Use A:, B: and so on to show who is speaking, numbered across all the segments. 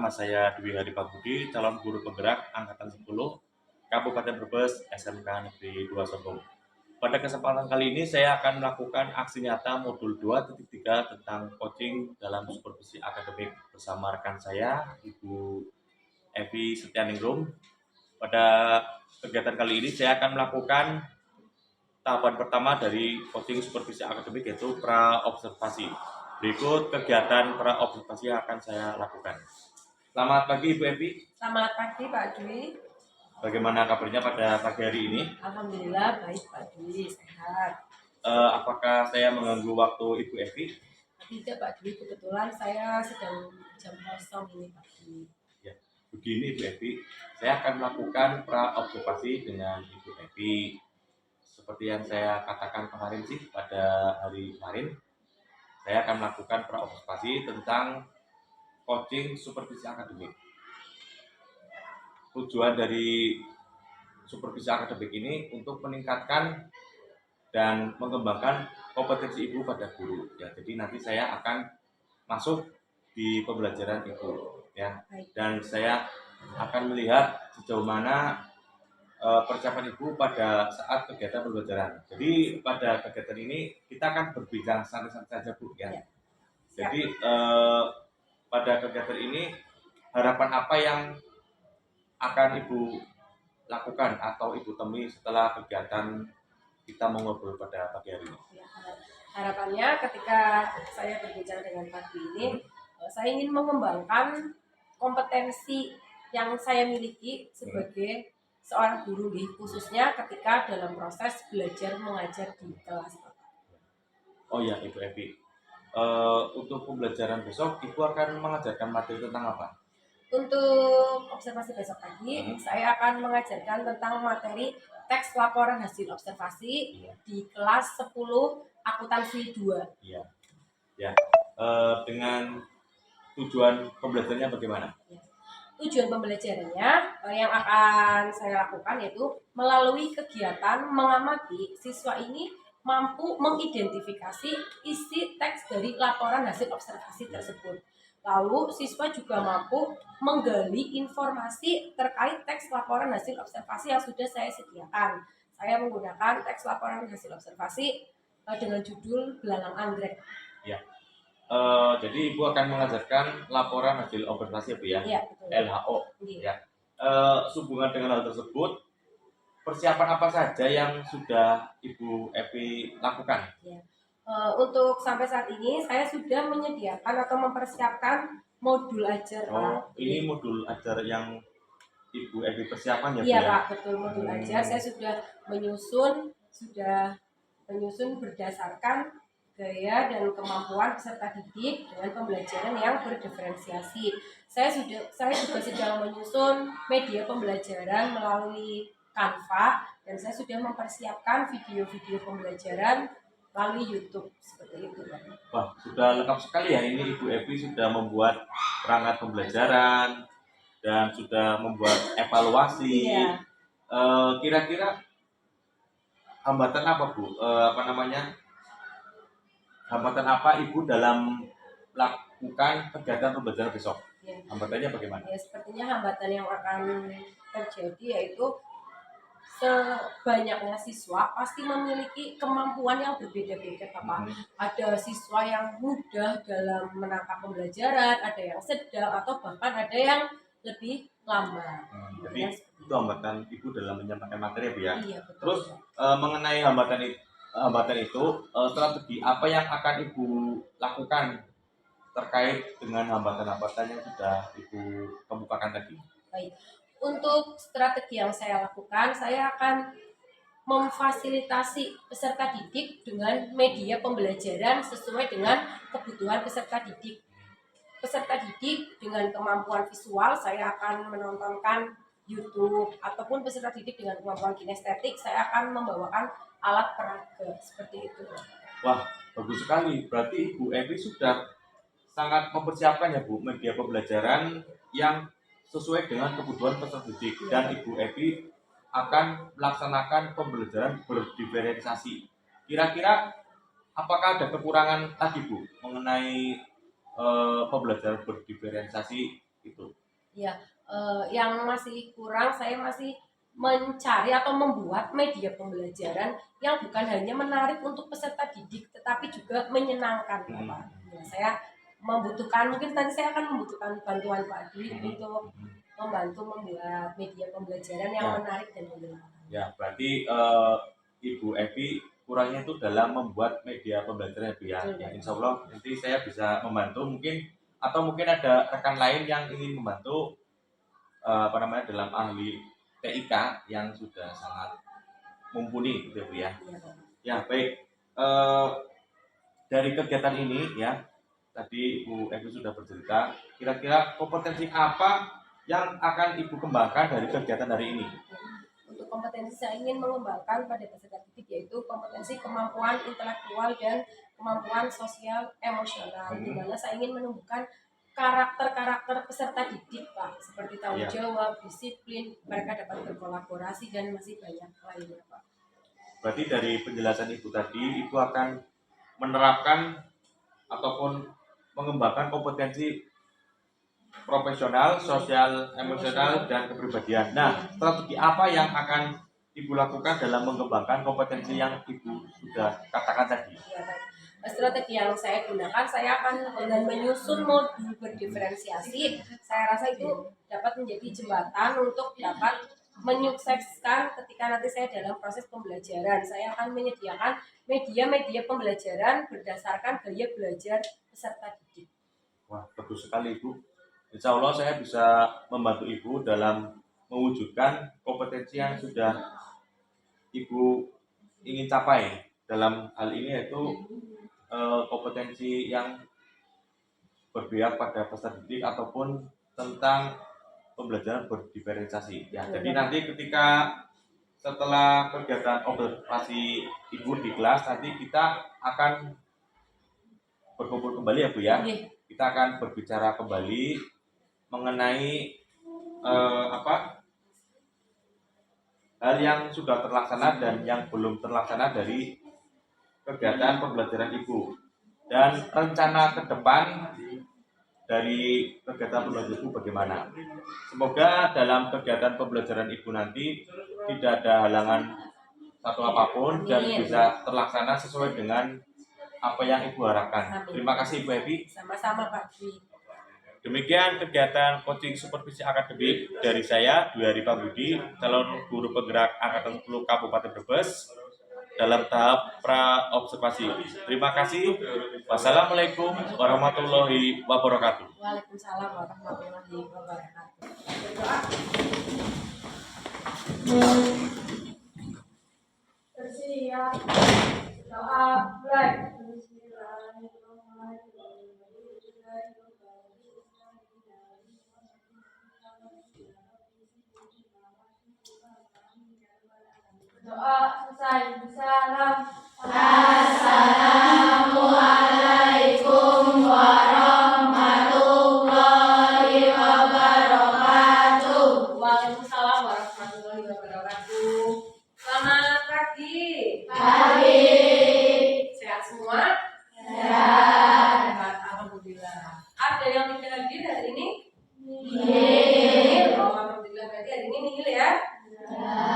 A: nama saya Dwi Hari Pambudi, calon guru penggerak Angkatan 10, Kabupaten Brebes, SMK Negeri 2 Sombong. Pada kesempatan kali ini saya akan melakukan aksi nyata modul 2.3 tentang coaching dalam supervisi akademik bersama rekan saya, Ibu Evi Setianingrum. Pada kegiatan kali ini saya akan melakukan tahapan pertama dari coaching supervisi akademik, yaitu pra-observasi. Berikut kegiatan pra-observasi yang akan saya lakukan. Selamat pagi Ibu Evi.
B: Selamat pagi Pak Dwi.
A: Bagaimana kabarnya pada pagi hari ini?
B: Alhamdulillah baik Pak Dwi, sehat.
A: Apakah saya mengganggu waktu Ibu Evi?
B: Tidak Pak Dwi, kebetulan saya sedang jam kosong ini Pak Dwi.
A: Ya, begini Ibu Evi, saya akan melakukan pra-observasi dengan Ibu Evi. Seperti yang saya katakan kemarin sih, pada hari kemarin, saya akan melakukan pra-observasi tentang coaching supervisi akademik. Tujuan dari supervisi akademik ini untuk meningkatkan dan mengembangkan kompetensi Ibu pada guru. Ya, jadi nanti saya akan masuk di pembelajaran Ibu, ya. Dan saya akan melihat sejauh mana persiapan Ibu pada saat kegiatan pembelajaran. Jadi pada kegiatan ini kita akan berbincang santai-santai saja Bu, ya. Jadi pada kegiatan ini harapan apa yang akan Ibu lakukan atau Ibu temui setelah kegiatan kita mengobrol pada pagi hari ini?
B: Ya, harapannya ketika saya berbicara dengan Pak Dwi ini, saya ingin mengembangkan kompetensi yang saya miliki sebagai seorang guru, khususnya ketika dalam proses belajar mengajar di kelas.
A: Oh ya Ibu Evi, untuk pembelajaran besok Ibu akan mengajarkan materi tentang apa?
B: Untuk observasi besok pagi, saya akan mengajarkan tentang materi teks laporan hasil observasi di kelas 10 akuntansi 2.
A: Iya. Ya. Dengan tujuan pembelajarannya bagaimana?
B: Ya. Tujuan pembelajarannya yang akan saya lakukan yaitu melalui kegiatan mengamati siswa ini mampu mengidentifikasi isi teks dari laporan hasil observasi tersebut. Lalu siswa juga mampu menggali informasi terkait teks laporan hasil observasi yang sudah saya sediakan. Saya menggunakan teks laporan hasil observasi dengan judul Belalang Anggrek.
A: Ya. Jadi Ibu akan mengajarkan laporan hasil observasi Bu ya?
B: Ya, betul.
A: LHO.
B: Ya.
A: Sehubungan dengan hal tersebut, persiapan apa saja yang sudah Ibu Evi lakukan?
B: Ya. Untuk sampai saat ini saya sudah menyediakan atau mempersiapkan modul ajar.
A: Ini modul ajar yang Ibu Evi persiapan ya?
B: Iya Pak, betul, modul ajar. Saya sudah menyusun berdasarkan gaya dan kemampuan peserta didik dengan pembelajaran yang berdiferensiasi. Saya juga sedang menyusun media pembelajaran melalui Canva, dan saya sudah mempersiapkan video-video pembelajaran melalui YouTube, seperti itu.
A: Wah, sudah lengkap sekali ya, ini Ibu Evi sudah membuat perangkat pembelajaran dan sudah membuat evaluasi.
B: Iya.
A: Kira-kira hambatan apa Bu? Hambatan apa Ibu dalam melakukan kegiatan pembelajaran besok? Ya. Hambatannya bagaimana?
B: Ya, sepertinya hambatan yang akan terjadi yaitu sebanyaknya siswa pasti memiliki kemampuan yang berbeda-beda Bapak. Ada siswa yang mudah dalam menangkap pembelajaran, ada yang sedang, atau bahkan ada yang lebih lambat.
A: Jadi itu hambatan Ibu dalam menyampaikan materi ya?
B: Iya, betul.
A: Terus mengenai hambatan itu, strategi apa yang akan Ibu lakukan terkait dengan hambatan-hambatan yang sudah Ibu kemukakan tadi?
B: Baik. Untuk strategi yang saya lakukan, saya akan memfasilitasi peserta didik dengan media pembelajaran sesuai dengan kebutuhan peserta didik. Peserta didik dengan kemampuan visual, saya akan menontonkan YouTube, ataupun peserta didik dengan kemampuan kinestetik, saya akan membawakan alat peraga, seperti itu.
A: Wah, bagus sekali. Berarti Ibu Evi sudah sangat mempersiapkan ya Bu, media pembelajaran yang sesuai dengan kebutuhan peserta didik. Dan Ibu Evi akan melaksanakan pembelajaran berdiferensiasi. Kira-kira apakah ada kekurangan tadi Bu mengenai pembelajaran berdiferensiasi itu.
B: Ya, yang masih kurang saya masih mencari atau membuat media pembelajaran yang bukan hanya menarik untuk peserta didik tetapi juga menyenangkan, Bapak. Ya, saya membutuhkan, mungkin tadi saya akan membutuhkan bantuan Pak Dwi untuk membantu membuat media pembelajaran yang
A: Ya.
B: menarik dan menyenangkan.
A: Ya, berarti Ibu Evi kurangnya itu dalam membuat media pembelajaran ya Bu ya.
B: Betul,
A: Ya,
B: Pak.
A: insya Allah nanti saya bisa membantu mungkin, atau mungkin ada rekan lain yang ingin membantu dalam ahli TIK yang sudah sangat mumpuni gitu ya Bu ya.
B: Iya, Pak.
A: Ya baik, dari kegiatan ini ya tadi Ibu Evi sudah bercerita, kira-kira kompetensi apa yang akan Ibu kembangkan dari kegiatan hari ini?
B: Untuk kompetensi saya ingin mengembangkan pada peserta didik yaitu kompetensi kemampuan intelektual dan kemampuan sosial emosional, di mana saya ingin menumbuhkan karakter-karakter peserta didik, Pak, seperti tanggung
A: Iya.
B: jawab, disiplin, mereka dapat berkolaborasi dan masih banyak lainnya, Pak.
A: Berarti dari penjelasan Ibu tadi, Ibu akan menerapkan ataupun mengembangkan kompetensi profesional, sosial, emosional, dan kepribadian. Nah, strategi apa yang akan Ibu lakukan dalam mengembangkan kompetensi yang Ibu sudah katakan tadi?
B: Ya, baik. Strategi yang saya gunakan, saya akan dengan menyusun modul berdiferensiasi. Saya rasa itu dapat menjadi jembatan untuk dapat menyukseskan ketika nanti saya dalam proses pembelajaran. Saya akan menyediakan media-media pembelajaran berdasarkan gaya belajar peserta didik.
A: Wah, bagus sekali Ibu. Insya Allah saya bisa membantu Ibu dalam mewujudkan kompetensi yang sudah Ibu ingin capai. Dalam hal ini yaitu kompetensi yang berpihak pada peserta didik ataupun tentang pembelajaran berdiferensiasi. Ya, jadi nanti ketika setelah kegiatan observasi Ibu di kelas, nanti kita akan berkumpul kembali ya Bu ya. Kita akan berbicara kembali mengenai hal yang sudah terlaksana dan yang belum terlaksana dari kegiatan pembelajaran Ibu, dan rencana ke depan dari kegiatan pembelajaran Ibu bagaimana. Semoga dalam kegiatan pembelajaran Ibu nanti tidak ada halangan satu apapun dan bisa terlaksana sesuai dengan apa yang Ibu harapkan. Terima kasih Ibu Evi.
B: Sama-sama Pak Dwi.
A: Demikian kegiatan coaching supervisi akademik dari saya, Dwi Hari Pambudi, calon guru penggerak Angkatan 10 Kabupaten Brebes, dalam tahap pra-observasi. Terima kasih. Wassalamualaikum warahmatullahi wabarakatuh.
B: Waalaikumsalam warahmatullahi wabarakatuh. Bersiap. Doa mulai. Doa selesai. Salam. Assalamualaikum warahmatullahi wabarakatuh. Waalaikumsalam warahmatullahi wabarakatuh. Selamat pagi. Pagi. Sehat semua? Sehat. Alhamdulillah. Ada yang tidak hadir hari ini? Nihil. Oh, alhamdulillah, berarti hari ini nihil ya?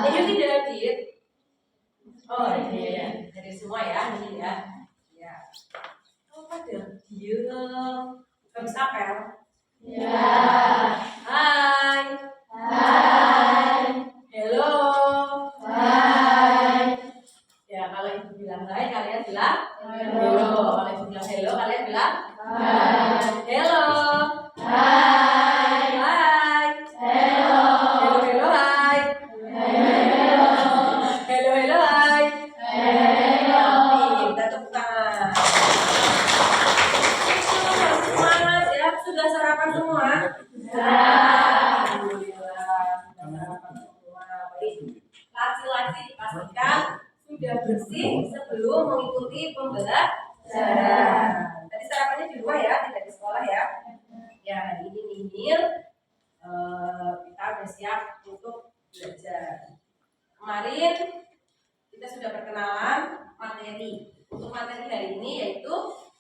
B: Nihil tidak hadir. Oh iya, dari semua ya, ini ya. Ya. Oh, pada diem. Habis apel? Ya. Hai. Hai. Hello. Hai. Ya, kalau ibu bilang hai, kalian bilang hello. Kalau ibu bilang hello, kalian bilang hai. Hello. Hai. Hai. Hello. Hello, hello, hai. Hello, hello, hai. Hello. Minta tepuk tangan. Semangat ya, sudah sarapan semua? Alhamdulillah, sudah sarapan semua. Baik, laci-laci dipastikan sudah bersih sebelum mengikuti pembelajaran. Tadi sarapannya di rumah ya, tidak di sekolah ya. Ya, hari ini nihil, kita sudah siap untuk belajar. Kemarin kita sudah perkenalan materi. Untuk materi hari ini yaitu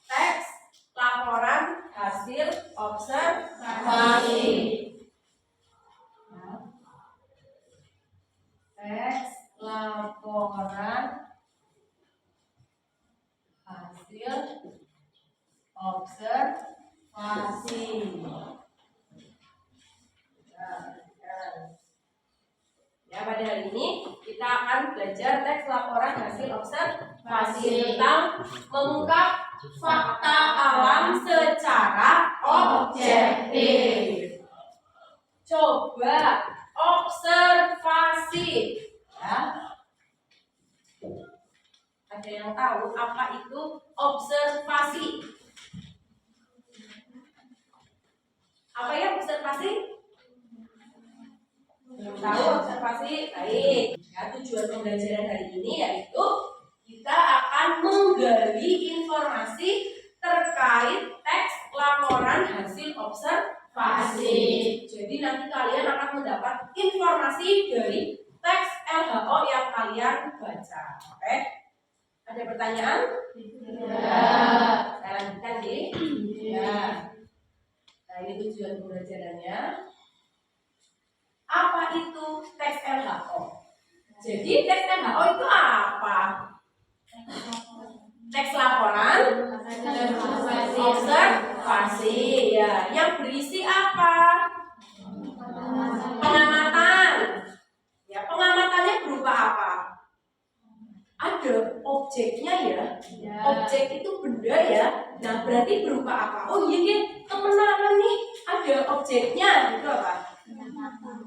B: teks laporan hasil observasi. Teks laporan hasil observasi. Ya, pada hari ini kita akan belajar teks laporan hasil observasi tentang mengungkap fakta alam secara objektif. Coba observasi. Ya. Ada yang tahu apa itu observasi? Apa ya observasi? Belum tahu observasi? Baik. Ya, tujuan pembelajaran hari ini yaitu kita akan menggali informasi terkait teks laporan hasil observasi. Jadi nanti kalian akan mendapat informasi dari teks LHO yang kalian baca. Oke? Ada pertanyaan? Tidak. Saya lanjutkan di. Ya. Nah, ini tujuan pembelajarannya. Apa itu teks LHO? Jadi teks LHO itu apa? Teks laporan observasi, ya. Yang berisi apa? Pengamatan. Ya, pengamatannya berupa apa? Ada objeknya ya. Objek itu benda ya. Nah, berarti berupa apa? Oh iya, teman-teman nih ada objeknya, gitu apa?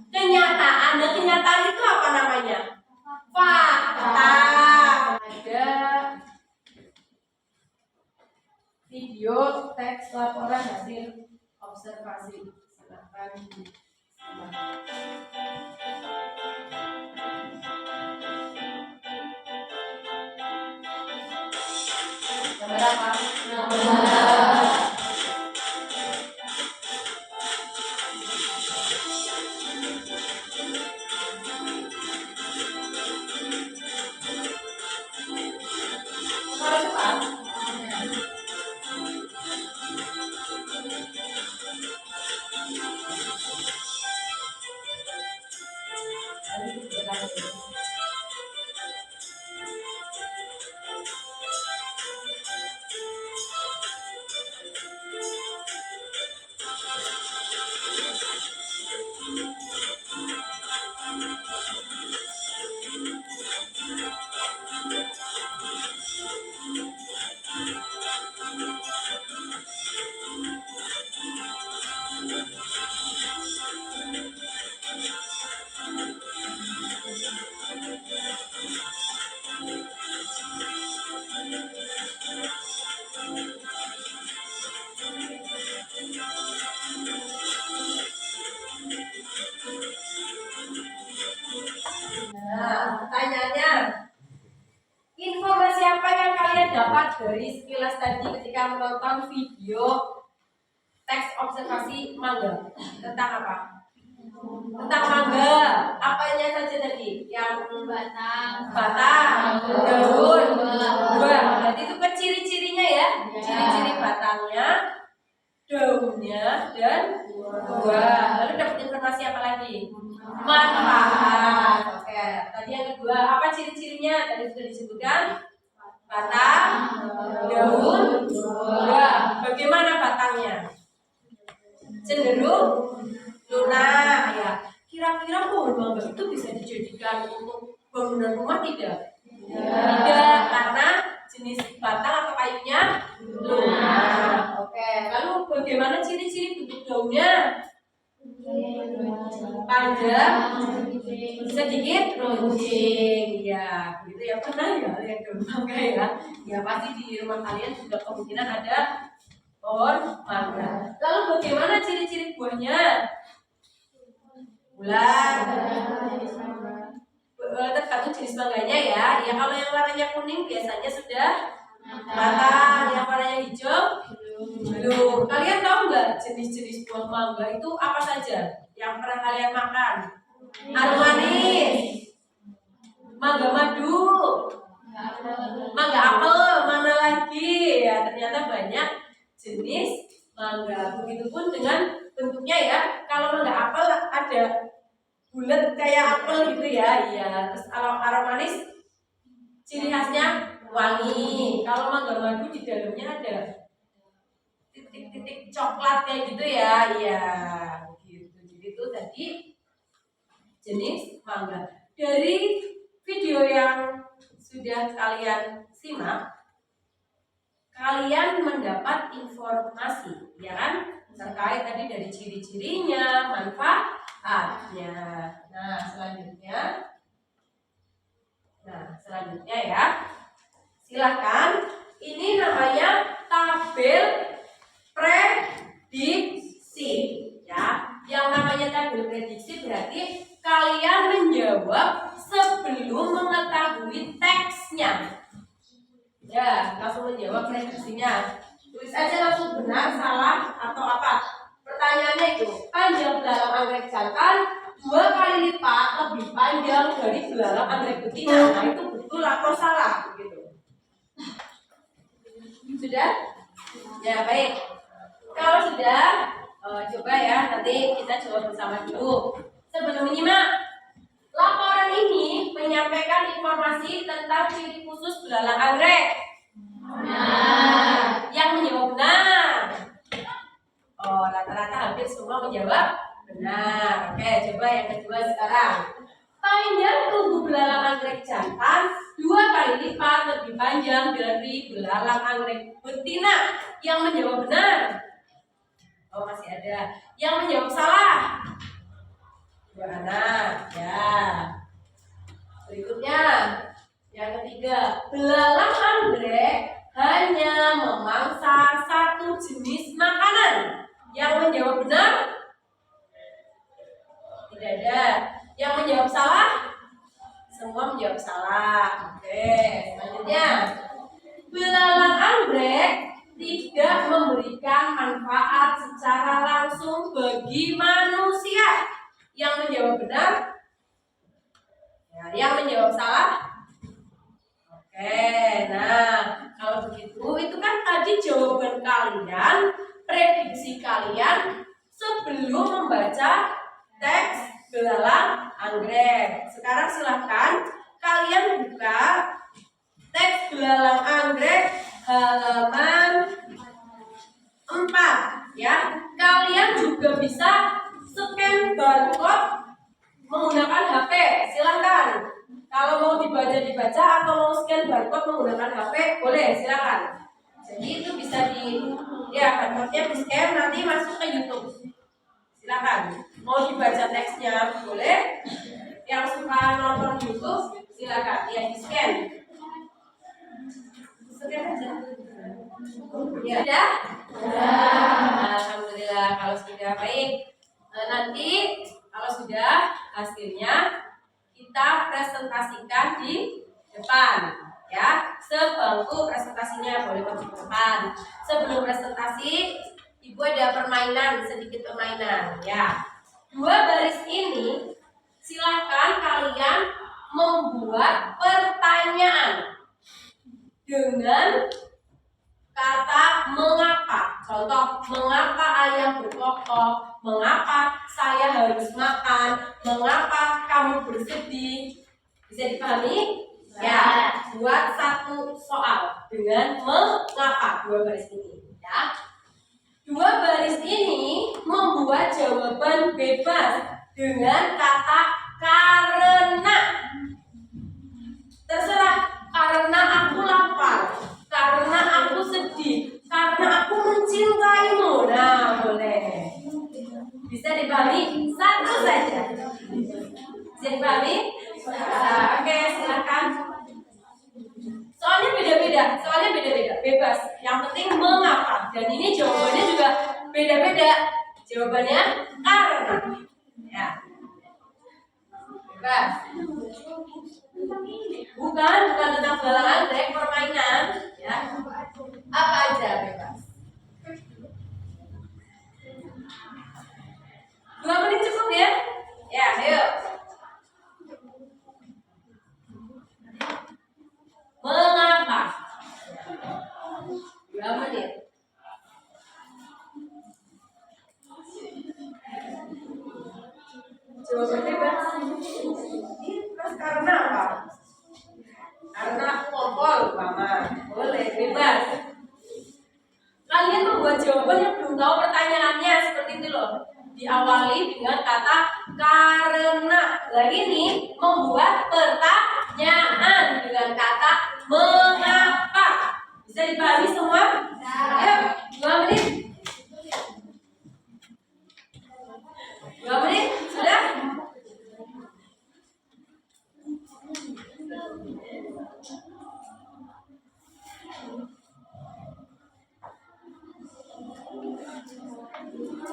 B: Kenyataan. Dan kenyataan itu apa namanya? Fakta. Ada video teks laporan hasil observasi. Silakan disimak. Gambar apa? Nah, pertanyaannya, informasi apa yang kalian dapat dari sekilas tadi ketika menonton video teks observasi mangga? Tentang apa? Tentang mangga. Apanya saja tadi? Yang batang, daun, buah. Berarti itu kan ciri-cirinya ya. Ciri-ciri batangnya, daunnya, dan buah. Lalu dapat informasi apa lagi? Manfaat. Oke. Tadi yang kedua, apa ciri-cirinya? Tadi sudah disebutkan. Batang, daun, buah. Bagaimana batangnya? Cenderung lunak, ya. Kira-kira pohon mangga itu bisa dijadikan untuk bangunan rumah tidak? Tidak, karena jenis batang atau kayunya lunak. Oke. Lalu bagaimana ciri-ciri bentuk daunnya? Panjang, sedikit runcing, ya. Gitu ya, pernah ya lihat daun mangga ya? Ya pasti di rumah kalian juga kemungkinan ada pohon mangga. Lalu bagaimana ciri-ciri buahnya? Bulat, tergantung jenis mangganya ya. Ya kalau yang warnanya kuning biasanya sudah matang, yang warnanya hijau belum. Kalian tahu nggak jenis-jenis buah mangga itu apa saja yang pernah kalian makan? Harum manis, mangga madu, mangga apel, mana lagi? Ya ternyata banyak jenis mangga apel gitu ya. Iya. Terus aroma manis ciri khasnya wangi. Kalau mangga madu di dalamnya ada titik-titik coklat kayak gitu ya. Iya, gitu. Jadi itu tadi jenis mangga. Dari video yang sudah kalian simak, kalian mendapat informasi, ya kan? Terkait tadi dari ciri-cirinya, manfaatnya. Nah, selanjutnya ya. Silakan. Ini namanya tabel prediksi, ya. Yang namanya tabel prediksi berarti kalian menjawab sebelum mengetahui teksnya. Ya, langsung menjawab prediksinya. Tulis aja langsung benar, salah, atau apa. Pertanyaannya itu, panjang belalang anggrek jantan 2 kali lipat lebih panjang dari belalang anggrek betina. Nah, itu betul atau salah, gitu. Sudah? Ya, baik. Kalau sudah, coba ya, nanti kita coba bersama dulu. Sebelum menyimak, laporan ini menyampaikan informasi tentang ciri khusus belalang anggrek. Benar. Yang menjawab benar. Oh, rata-rata hampir semua menjawab benar. Oke, coba yang kedua sekarang. Panjang tubuh belalang anggrek jantan 2 kali lipat lebih panjang dari belalang anggrek betina. Yang menjawab benar. Oh, masih ada. Yang menjawab salah. 2 anak. Ya. Berikutnya, yang ketiga, belalang anggrek hanya memangsa satu jenis makanan. Yang menjawab benar? Tidak ada. Yang menjawab salah? Semua menjawab salah. Oke, selanjutnya, belalang anggrek tidak memberikan manfaat secara langsung bagi manusia. Yang menjawab benar? Ya, yang menjawab salah? Oke, nah kalau begitu itu kan tadi jawaban kalian, prediksi kalian sebelum membaca teks belalang anggrek. Sekarang silahkan kalian buka teks belalang anggrek halaman 4 ya. Kalian juga bisa scan barcode menggunakan HP, silakan. Kalau mau dibaca atau mau scan barcode menggunakan HP, boleh, silakan. Jadi itu bisa barcode-nya di scan nanti masuk ke YouTube. Silakan. Mau dibaca teksnya boleh. Yang suka nonton YouTube silakan, ya di scan. Scan aja. Ya, sudah? Alhamdulillah kalau sudah baik. Nanti kalau sudah hasilnya kita presentasikan di depan ya. Sebangku presentasinya boleh maju ke depan. Sebelum presentasi, Ibu ada permainan, sedikit permainan ya. 2 baris ini silakan kalian membuat pertanyaan dengan kata mengapa. Contoh, mengapa ayam berkokok, mengapa saya harus makan, mengapa kamu bersedih. Bisa dipahami? Ya, buat satu soal dengan mengapa 2 baris ini ya. 2 baris ini membuat jawaban bebas dengan kata karena. Terserah, karena aku lapar, karena aku sedih, karena aku mencintaimu. Nah, boleh. Bisa dipahami? Satu saja. Bisa dipahami? Oke, silakan. Soalnya beda-beda, bebas. Yang penting mengapa. Dan ini jawabannya juga beda-beda. Jawabannya karena. Ya. Bebas. Bukan tentang belalang anggrek, permainan, ya. Apa aja bebas. 2 menit cukup ya? Ya, ayo. Mengapa? 2 menit. Jawaban bebas.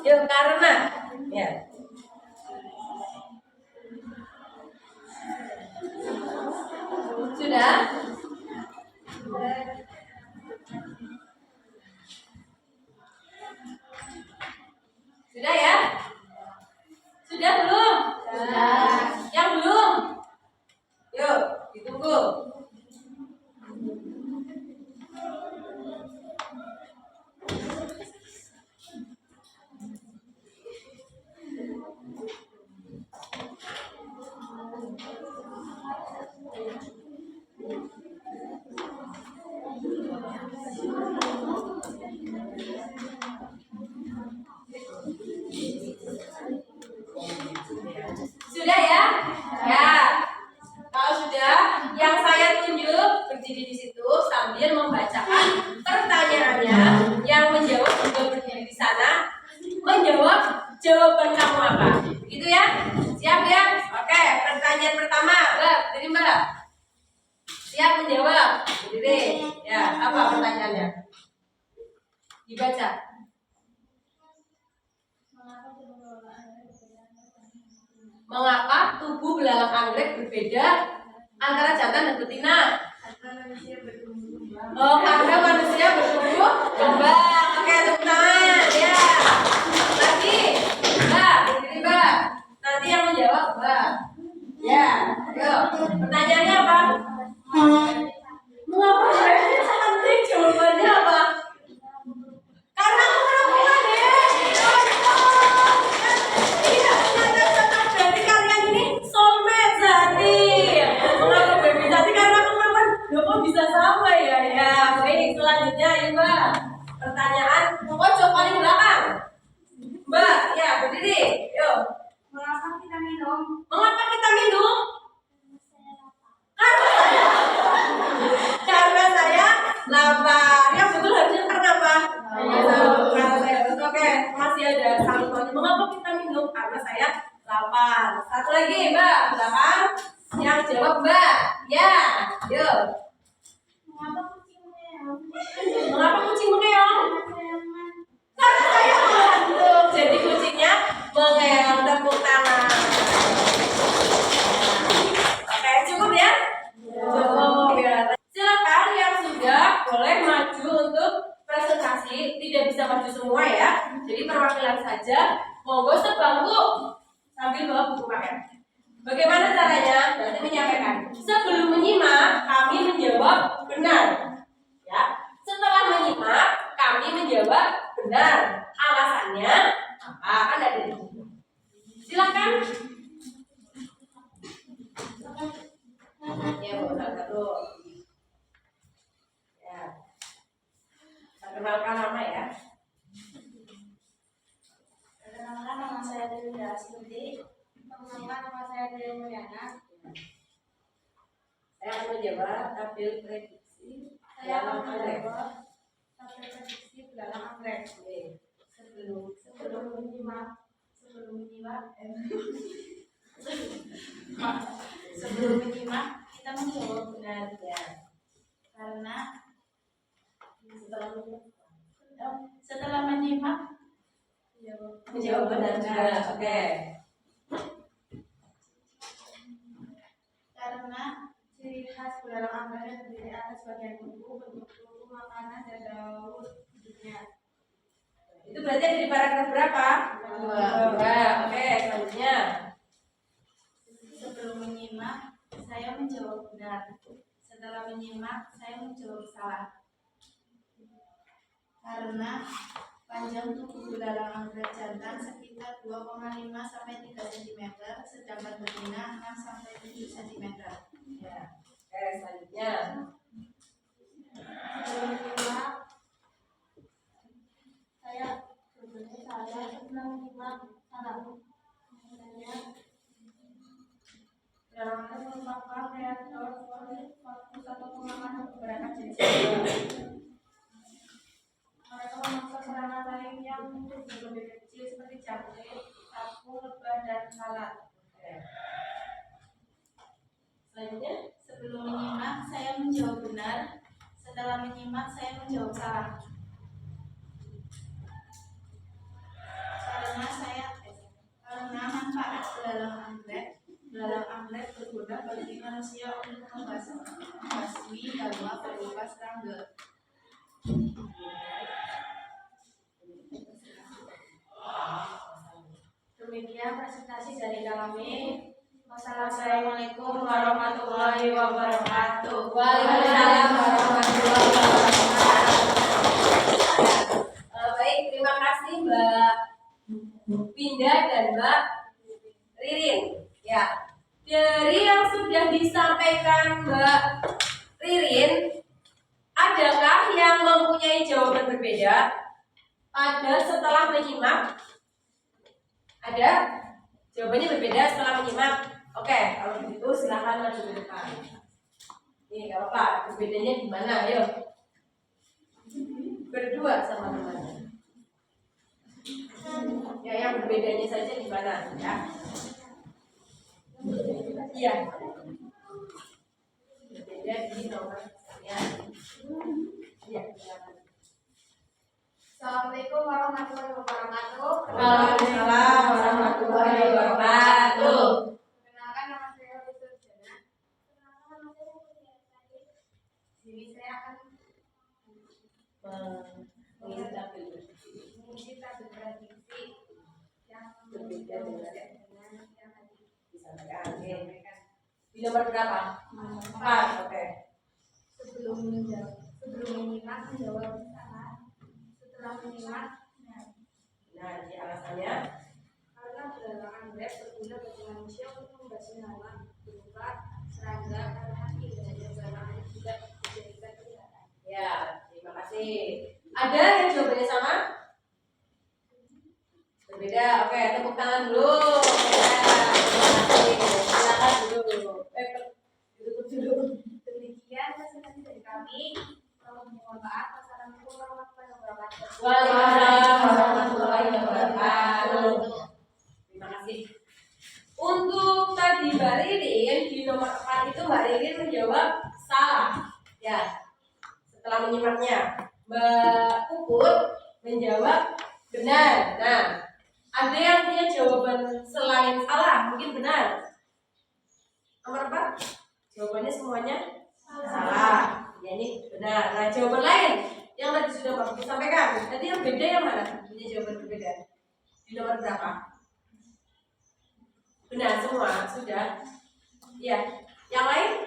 B: Yuk, karena ya. Sudah? Sudah ya? Sudah belum?
C: Sudah.
B: Yang belum? Yuk, ditunggu. Sudah ya? Ya. Kalau sudah, yang saya tunjuk berdiri di situ sambil membacakan pertanyaannya. Yang menjawab juga berdiri di sana, menjawab jawaban kamu apa. Gitu ya? Siap ya? Oke, pertanyaan pertama, Mbak, berdiri Mbak. Siap menjawab? Berdiri. Ya, apa pertanyaannya? Dibaca. Mengapa tubuh belalang anggrek berbeda antara jantan dan betina? Oh, karena manusia bertumbuh kembang. Oke, tepuk tangan. Ya. Nanti, Mbak, berdiri Mbak. Nanti yang menjawab Mbak. Ya, yuk. Pertanyaannya apa? Mengapa mereka cantik? Jawabannya apa? Karena aku perempuan deh. Tidak menyatakan berarti kalian ini soulmate Zati. Mengapa baby Zati? Karena aku perempuan. Loh, kok bisa sama ya? Ya, baik. Selanjutnya, ya Mbak. Pertanyaan pojok paling belakang. Mbak, ya berdiri. Yuk.
C: Mengapa kita minum?
B: Mengapa kita minum? Karena saya lapar. Yang betul harusnya karena apa? Karena saya betul. Oke, masih ada satu. Mengapa kita minum? Karena saya lapar. Satu lagi, Mbak, belakang. Yang jawab Mbak. Ya, yuk.
C: Mengapa kucing meow?
B: Mengapa kucing mengeong? Karena saya mengantuk. Jadi kucingnya mengeong. Tepuk tangan. Oke, cukup ya? Cukup ya. Silakan yang sudah boleh maju untuk presentasi. Tidak bisa maju semua ya. Jadi perwakilan saja. Monggo sebangku sambil bawa buku paket. Bagaimana caranya? Nanti menyampaikan. Sebelum menyimak, kami menjawab benar. Ya. Setelah menyimak, kami menjawab benar. Alasannya apa? Kan ada di sini. Silakan. Ya, boleh satu. Ya. Saya kenalkan nama ya.
C: Perkenalkan, nama saya Dewi Astuti. Perkenalkan, nama saya Dewi Mulyana.
B: Saya akan menjawab tabel prediksi.
C: Saya akan menjawab tabel prediksi belalang anggrek. Sebelum menyimak, kita menjawab benar ya. Karena setelah menyimak
B: Menjawab benar juga. Oke.
C: karena ciri khas belalang anggrek terdiri atas bagian tubuh, bentuk tubuh, makanan, dan daun hidupnya.
B: Itu berarti ada di paragraf berapa? Dua. Oke, selanjutnya.
C: Sebelum menyimak, saya menjawab benar. Setelah menyimak, saya menjawab salah. Karena panjang tubuh belalang anggrek jantan sekitar 2,5 sampai 3 cm, sedangkan betina 6 sampai 7 cm.
B: Ya. Oke, selanjutnya.
C: Sebelum menyimak, saya sebelum menyimak salah. Sebenarnya belalang anggrek merupakan predator fokus atau pemakan beberapa jenis hewan. Mereka memangsa serangga lain yang tubuh lebih kecil seperti jangkrik, sapu, lebah, dan lalat.
B: Oke. Selanjutnya.
C: Sebelum menyimak, saya benar. Setelah menyimak, saya menjawab salah. Karena manfaat belalang anggrek berguna bagi manusia untuk membasmi hama berupa serangga.
B: Demikian presentasi dari kami. Wassalamualaikum warahmatullahi wabarakatuh. Waalaikumsalam warahmatullahi wabarakatuh. Baik, terima kasih Mbak Winda dan Mbak Ririn. Ya, dari yang sudah disampaikan Mbak Ririn, adakah yang mempunyai jawaban berbeda? Ada setelah menyimak? Ada? Jawabannya berbeda setelah menyimak? Oke, kalau begitu silahkan maju ke depan. Nih, gak apa-apa. Berbedanya di mana? Ayo. Berdua sama teman. Ya, yang berbedanya saja di mana? Ya. Iya. Berbeda di nomor ya. Iya.
C: Assalamualaikum warahmatullahi wabarakatuh.
B: Waalaikumsalam warahmatullahi wabarakatuh.
C: Perkenalkan, nama saya Lisa Jana. Jadi saya akan mengisi tabel prediksi yang
B: Berbeda dengan
C: yang tadi
B: disampaikan. Oke. Di nomor berapa? 4. Oke.
C: sebelum menyimak menjawab salah. Setelah menyimak,
B: Nah, di alasannya
C: karena belalang anggrek berguna bagi manusia untuk membasmi hama berupa serangga karena indahnya belalang anggrek juga dijadikan kelihatan.
B: ya, terima kasih. Ada yang jawabannya sama? Berbeda. Oke, tepuk tangan dulu. Ya, terima kasih. Silakan dulu. Ditutup dulu.
C: Demikian presentasi dari kami. Mohon maaf. Wassalamualaikum warahmatullahi wabarakatuh.
B: Waalaikumsalam warahmatullahi wabarakatuh. Terima kasih. Untuk tadi Mbak Ririn di nomor 4 itu Mbak Ririn menjawab salah. Ya. Setelah menyimaknya, Mbak Puput menjawab benar. Nah, ada yang punya jawaban selain salah, mungkin benar. Nomor 4, jawabannya semuanya salah. Ya, ini benar. Nah, jawaban lain yang tadi sudah Mbak Puput sampaikan. Tadi yang beda yang mana? Punya jawaban berbeda. Di nomor berapa? Benar semua, sudah. Ya, yang lain?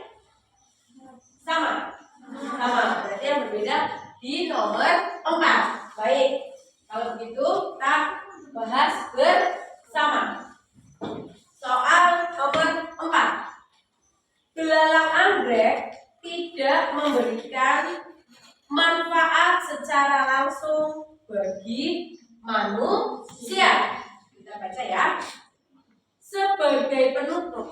B: Sama. Sama. Berarti yang berbeda di nomor 4. Baik. Kalau begitu kita bahas bersama. Soal nomor 4. Belalang anggrek tidak memberikan manfaat secara langsung bagi manusia. Kita baca ya. Sebagai penutup,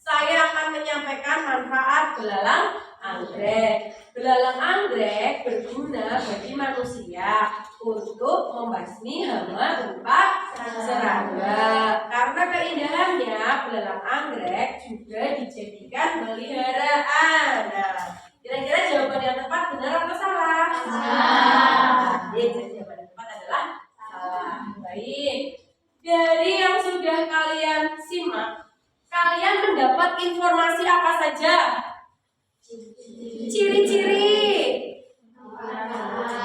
B: saya akan menyampaikan manfaat belalang anggrek. Belalang anggrek berguna bagi manusia untuk membasmi hama berupa serangga. Karena keindahannya, belalang anggrek juga dijadikan peliharaan. Nah, kira-kira jawaban yang tepat benar atau salah? Salah. Jadi jawaban yang tepat adalah salah. Baik. Dari yang sudah kalian simak, kalian mendapat informasi apa saja? Ciri-ciri,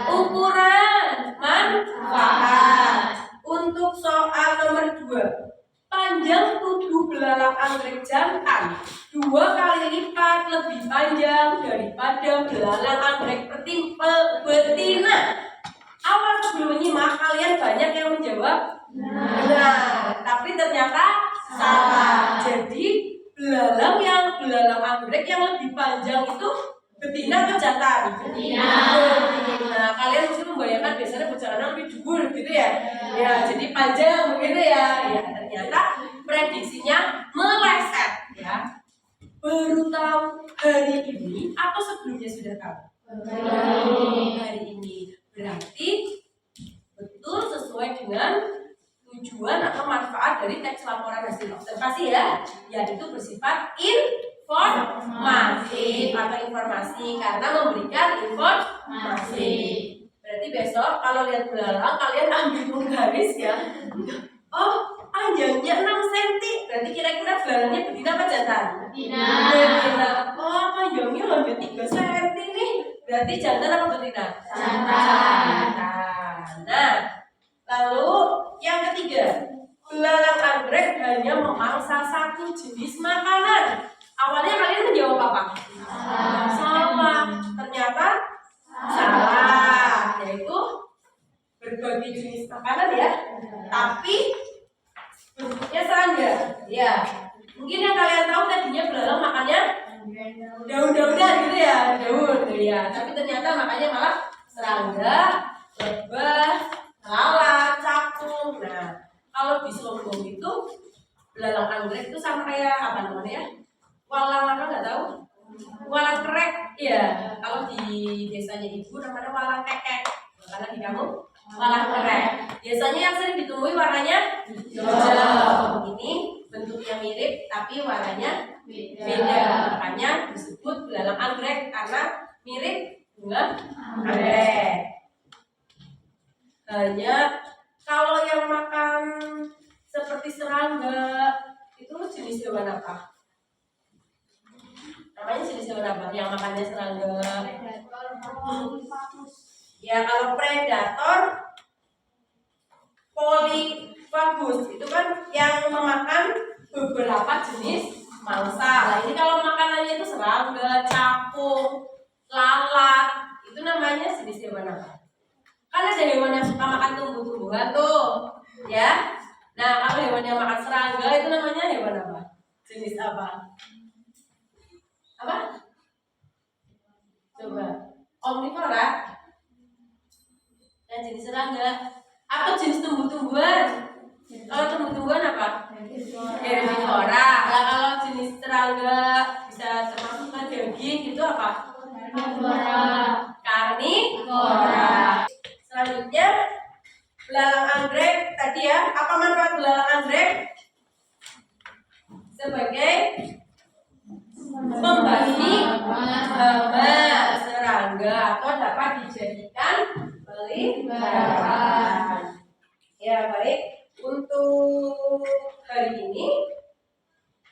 B: ukuran, manfaat. Untuk soal nomor 2, panjang tubuh belalang anggrek jantan 2 kali lipat lebih panjang daripada belalang anggrek betina. Awal sebelum menyimak, kalian banyak yang menjawab benar, tapi ternyata salah. Jadi belalang anggrek yang lebih panjang itu betina atau jantan? Betina. Nah, kalian mesti membayangkan biasanya bocah lebih dhuwur gitu ya. Ya, jadi panjang begitu ya. Ya, ternyata prediksinya meleset ya. Baru tahu hari ini atau sebelumnya sudah tahu? Hari ini. Berarti betul sesuai dengan tujuan atau manfaat dari teks laporan hasil observasi ya, yaitu bersifat informasi atau informasi karena memberikan informasi. Berarti besok kalau lihat belalang kalian ambil penggaris ya. Oh, panjangnya 6 cm. Berarti kira-kira belalangnya betina apa jantan? Betina. Oh, panjangnya hanya 3 cm nih. Berarti jantan apa betina? Jantan. Nah, lalu yang ketiga, belalang anggrek hanya memangsa satu jenis makanan. Awalnya kalian menjawab apa? Salah. Ternyata salah, yaitu berbagai jenis makanan ya. Tapi bentuknya serangga. Ya, mungkin yang kalian tahu tadinya belalang makannya daun-daunan gitu ya, daun. Ya, tapi ternyata makannya malah serangga, lebah, lalat, capung. Nah, kalau di Slombong itu belalang anggrek itu sama kayak apa namanya? Walang apa nggak tahu? Walang krek. Iya, kalau di desanya ibu namanya walang kekek. Karena di kamu walang krek. Biasanya yang sering ditemui warnanya hijau. Ini bentuknya mirip tapi warnanya beda. Makanya disebut belalang anggrek karena mirip bunga anggrek. Hanya kalau yang makan seperti serangga itu jenis hewan apa? Namanya jenis hewan apa? Yang makannya serangga? Ya kalau predator Polyphagus itu kan yang memakan beberapa jenis mangsa. Nah ini kalau makanannya itu serangga, capung, lalat, itu namanya jenis hewan apa? Kan ada hewan yang suka makan tumbuh-tumbuhan tuh, ya. Nah kalau hewan yang makan serangga itu namanya hewan apa? Jenis apa? Apa? Coba. Omnivora. Yang jenis serangga. Atau jenis tumbuh-tumbuhan. Kalau tumbuh-tumbuhan apa? Herbivora. Nah kalau jenis serangga bisa termasuk ke daging itu apa? Karnivora. Selanjutnya belalang anggrek tadi ya. Apa manfaat belalang anggrek? Sebagai pembasmi hama serangga atau dapat dijadikan peliharaan. Ya baik, untuk hari ini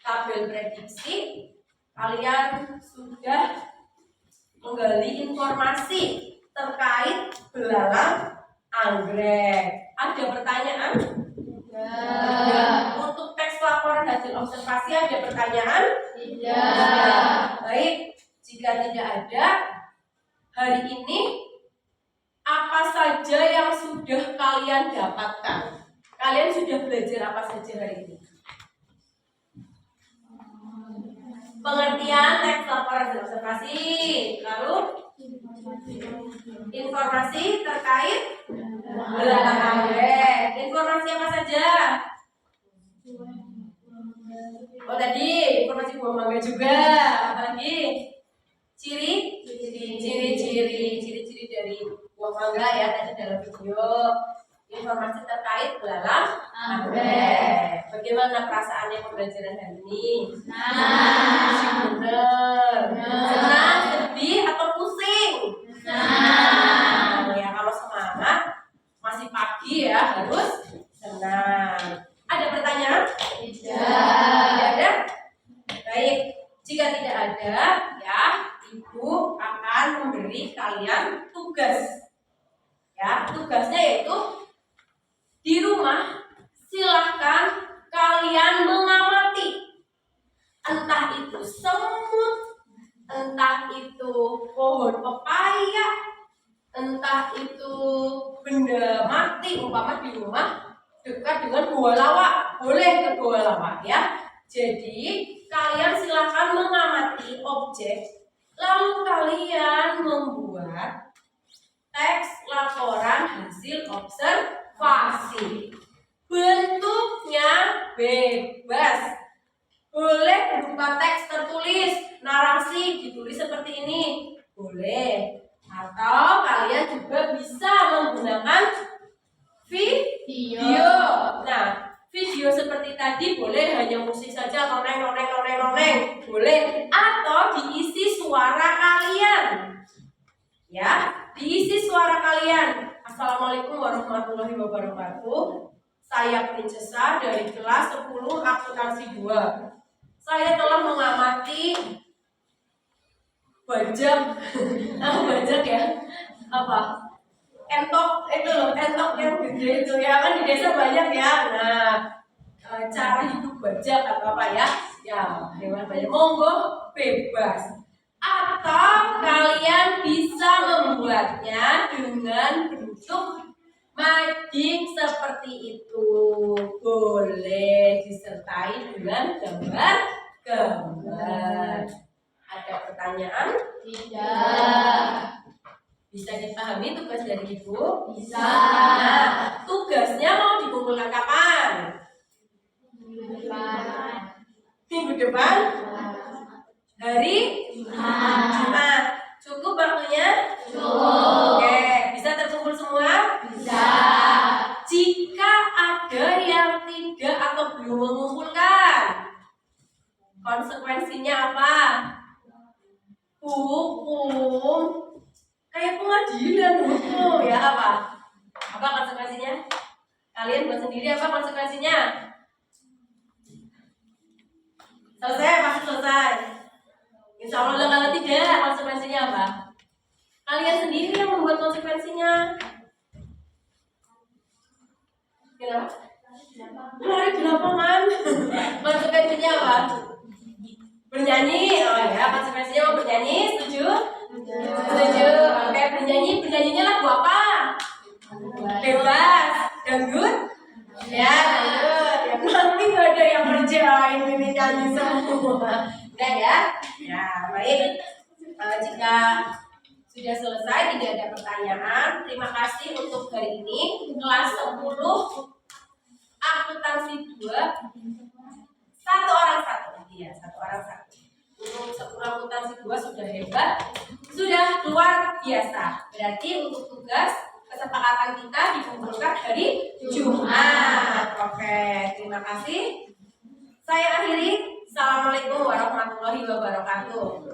B: tabel prediksi kalian sudah menggali informasi terkait belalang anggrek. Ada pertanyaan? Ya. Untuk teks laporan hasil observasi ada pertanyaan? Tidak. Baik, jika tidak ada, hari ini apa saja yang sudah kalian dapatkan? Kalian sudah belajar apa saja hari ini? Pengertian teks laporan hasil observasi, lalu informasi terkait belalang anggrek. Informasi apa saja? Oh tadi informasi buah mangga juga. Apa lagi? Ciri-ciri dari buah mangga ya tadi dalam video. Informasi terkait belalang anggrek. Bagaimana perasaannya pembelajaran hari ini? Bener. Senang, sedih atau pusing? Ya kalau semangat masih pagi ya harus senang. Ada pertanyaan? Tidak ada? Baik, jika tidak ada ya Ibu akan memberi kalian tugas. Ya, tugasnya yaitu di rumah silahkan kalian mengamati entah itu semut, entah itu pohon pepaya, entah itu benda mati umpama di rumah dekat dengan gua lawak, boleh ke gua lawak ya. Jadi kalian silahkan mengamati objek lalu kalian membuat teks laporan hasil observasi. Bentuknya bebas. Boleh berupa teks tertulis, narasi ditulis seperti ini. Boleh. Atau kalian juga bisa menggunakan video. Nah, video seperti tadi boleh hanya musik saja, noneng. Boleh. Ya, diisi suara kalian. Assalamualaikum warahmatullahi wabarakatuh. Saya Princesa dari kelas 10 akuntansi 2. Saya telah mengamati bajak. Bajak ya? Apa? Entok itu loh, entok yang gede itu ya kan di desa banyak ya. Nah, cara hidup bajak atau apa ya? Ya, hewan bajak. Monggo bebas. Atau kalian bisa membuatnya dengan bentuk mading seperti itu. Boleh disertai dengan gambar-gambar. Ada pertanyaan?
C: Tidak.
B: Bisa dipahami tugas dari Ibu?
C: Bisa.
B: Nah, tugasnya mau dikumpulkan kapan? Minggu depan? Hari Jumat. Cukup waktunya?
C: Cukup.
B: Oke, bisa terkumpul semua?
C: Bisa.
B: Jika ada yang tidak atau belum mengumpulkan, konsekuensinya apa? Hukum. Kayak pengadilan hukum ya apa? Apa konsekuensinya? Kalian buat sendiri apa konsekuensinya? Selesai, pasti selesai. Insya Allah kalau tidak, konsekuensinya apa? Kalian sendiri yang membuat konsekuensinya. Kenapa? Lari di lapangan. Konsekuensinya apa? Bernyanyi. Oh ya, konsekuensinya mau bernyanyi. Setuju? Setuju. Oke, bernyanyi. Bernyanyinya lagu apa? Bebas. Dangdut? Ya, dangdut. Ya, nanti nggak ada yang kerjain ini nyanyi semua. Udah ya? Ya, baik. Jika sudah selesai, tidak ada pertanyaan. Terima kasih untuk hari ini. Kelas 10 akuntansi 2. Satu orang satu. Iya, satu orang satu. Untuk 10 akuntansi 2 sudah hebat. Sudah luar biasa. Berarti untuk tugas kesepakatan kita dikumpulkan hari Jumat. Oke, terima kasih. Saya akhiri. Assalamualaikum warahmatullahi wabarakatuh.